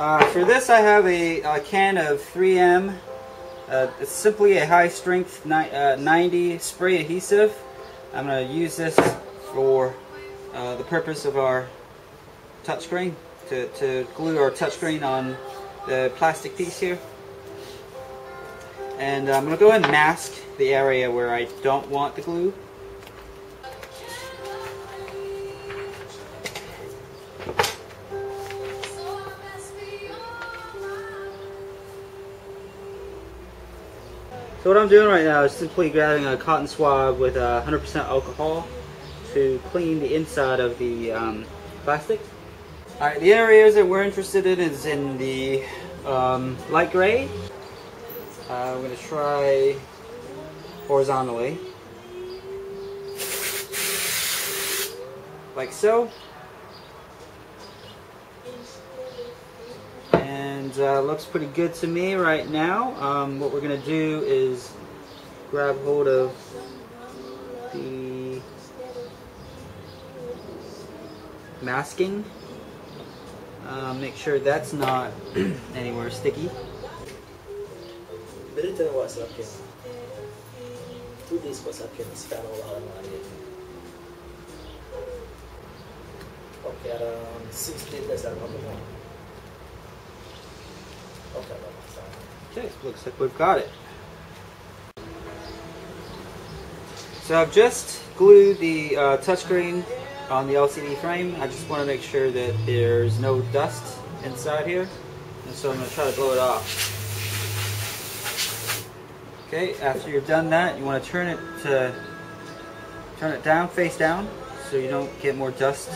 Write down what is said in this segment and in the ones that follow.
For this I have a can of 3M. It's simply a high strength 90 spray adhesive. I'm going to use this for the purpose of our touchscreen, to glue our touchscreen on the plastic piece here. And I'm going to go ahead and mask the area where I don't want the glue. So what I'm doing right now is simply grabbing a cotton swab with 100% alcohol to clean the inside of the plastic. Alright, the areas that we're interested in is in the light gray. I'm going to try horizontally, like so. And looks pretty good to me right now. What we're going to do is grab hold of the masking. Make sure that's not anywhere sticky. Berita WhatsApp yan. 2 days WhatsApp yan. Scan all ang mga okay, around 6 days ang mga mo. Okay, okay, looks like we've got it. So I've just glued the touchscreen on the LCD frame. I just want to make sure that there's no dust inside here, and so I'm going to try to blow it off. Okay, after you've done that, you want to turn it down, face down, so you don't get more dust.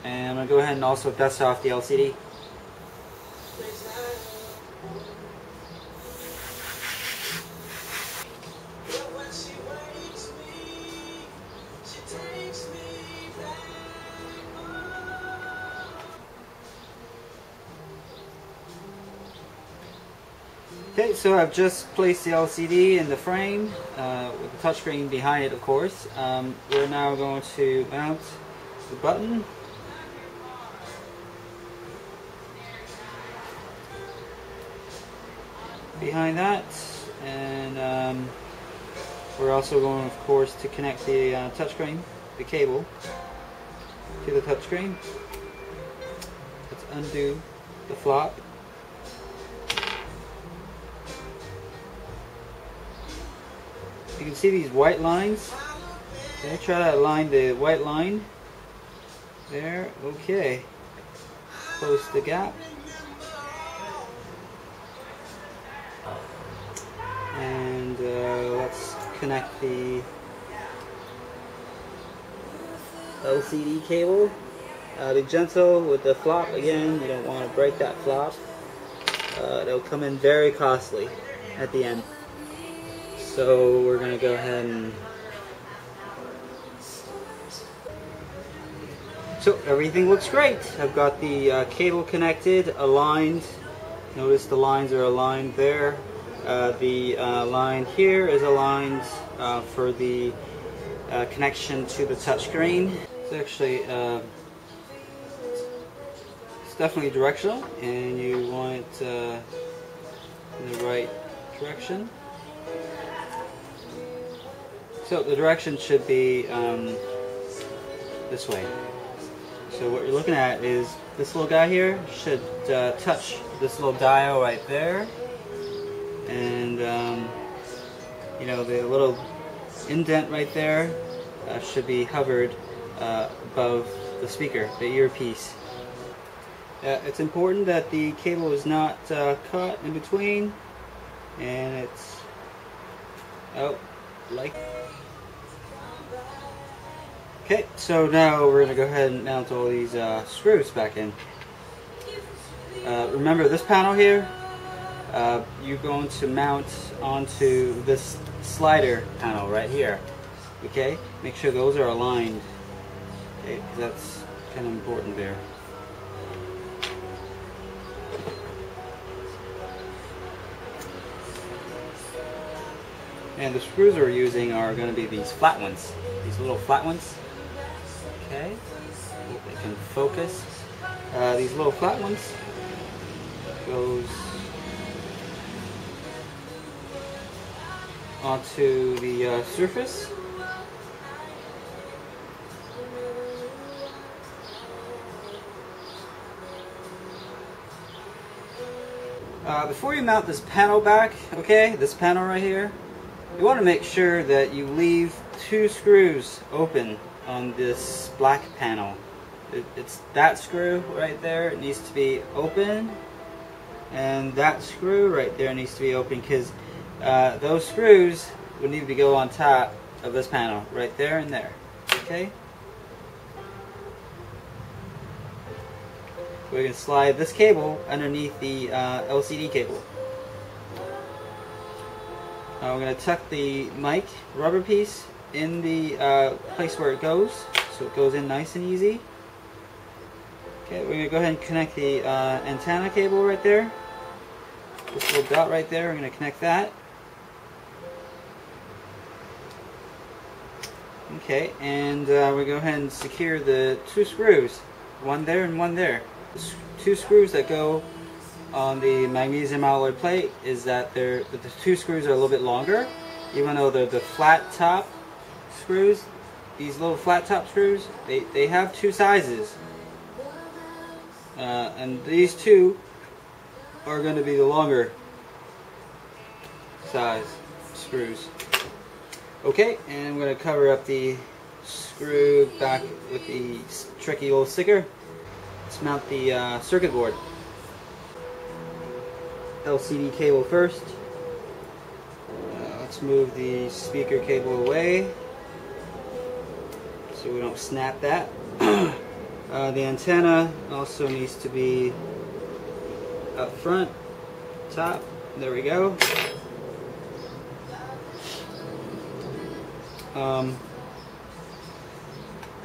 And I'm going to go ahead and also dust off the LCD. Okay, so I've just placed the LCD in the frame with the touchscreen behind it, of course. We're now going to mount the button. Behind that, and we're also going, of course, to connect the touchscreen, the cable, to the touchscreen. Let's undo the flop. You can see these white lines. Okay, try to align the white line there. Okay, close the gap. And let's connect the LCD cable. Be gentle with the flop again. You don't want to break that flop. It'll come in very costly at the end. So we're going to go ahead and... So everything looks great. I've got the cable connected, aligned. Notice the lines are aligned there. The line here is aligned for the connection to the touchscreen. It's actually it's definitely directional, and you want it in the right direction. So the direction should be this way. So what you're looking at is this little guy here should touch this little dial right there. And you know, the little indent right there should be hovered above the speaker, the earpiece. It's important that the cable is not caught in between, and it's out like. Okay, so now we're going to go ahead and mount all these screws back in. Remember this panel here? You're going to mount onto this slider panel right here. Okay, make sure those are aligned. Okay, 'cause that's kind of important there. And the screws we're using are going to be these flat ones, these little flat ones. Okay. Okay, hope they can focus. These little flat ones goes onto the surface. Before you mount this panel back, okay, this panel right here, you want to make sure that you leave 2 screws open on this black panel. It's that screw right there, it needs to be open, and that screw right there needs to be open, because those screws would need to go on top of this panel right there and there. Okay, we can slide this cable underneath the LCD cable. We're going to tuck the mic rubber piece in the place where it goes, so it goes in nice and easy. Okay, we're going to go ahead and connect the antenna cable right there. This little dot right there, we're going to connect that. Okay, and we go ahead and secure the 2 screws, one there and one there. The 2 screws that go on the magnesium alloy plate is that the 2 screws are a little bit longer, even though they're the flat top screws. These little flat top screws, they have 2 sizes, and these 2 are going to be the longer size screws. Okay, and I'm going to cover up the screw back with the tricky little sticker. Let's mount the circuit board. LCD cable first. Let's move the speaker cable away so we don't snap that. The antenna also needs to be up front, top. There we go.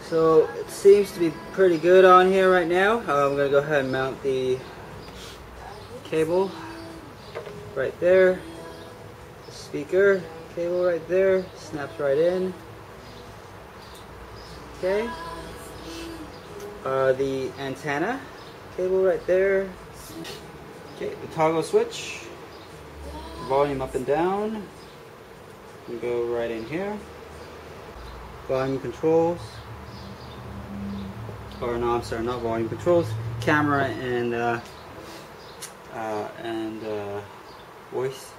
So it seems to be pretty good on here right now. I'm going to go ahead and mount the cable right there. The speaker cable right there, snaps right in. Okay. The antenna cable right there. Okay, the toggle switch, volume up and down, can go right in here. Volume controls, or no, I'm sorry, not volume controls, camera and voice.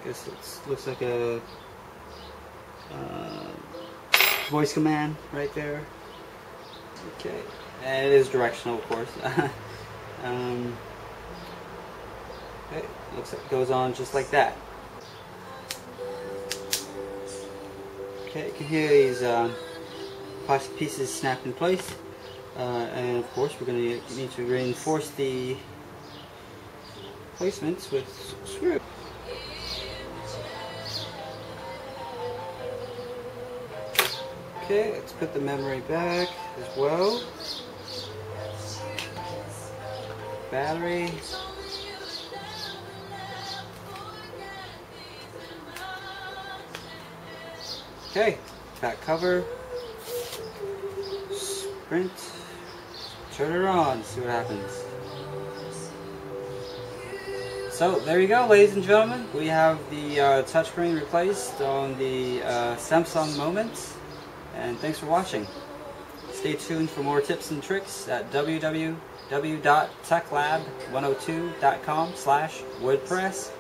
Guess it looks like a voice command right there. Okay, and it is directional, of course. Okay, looks like it goes on just like that. Okay, you can hear these plastic pieces snapped in place, and of course we're going to need to reinforce the placements with screw. Okay, let's put the memory back as well. Battery. Okay, back cover. Sprint. Turn it on, see what happens. So there you go, ladies and gentlemen. We have the touchscreen replaced on the Samsung Moment. And thanks for watching. Stay tuned for more tips and tricks at www.techlab102.com/WordPress.